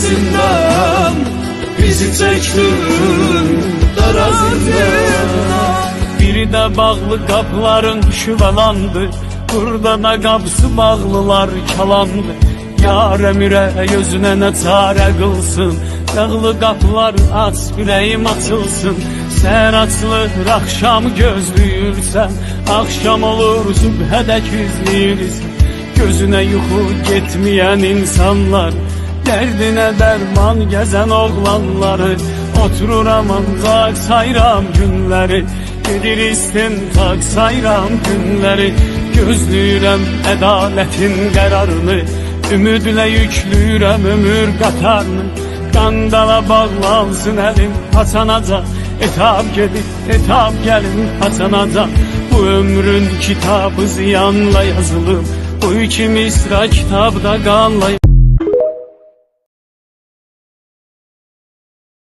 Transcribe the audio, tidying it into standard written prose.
zindan, bizi çektin dara zindan. Biri de bağlı kapların şüvalandı, burada da kapısı bağlılar çalandı. Yar emire gözüne ne çare kılsın, yağlı kapılar aç yüreğim açılsın. Sen açılır akşam gözlüyürsen, akşam olur zübhədək izləyirsən. Gözüne yuxu getmeyen insanlar, derdine derman gezen oğlanları. Otururam ancak sayram günleri, gedir istintak sayram günleri. Gözlüyürəm ədaletin qərarını, ümidlə yüklüyürəm ömür qatarını. Qandala bağlansın əlim açanacaq, etap gedib etap gəlin açanacaq. Bu ömrün kitabı ziyanla yazılıb, bu iki misra kitabda qanla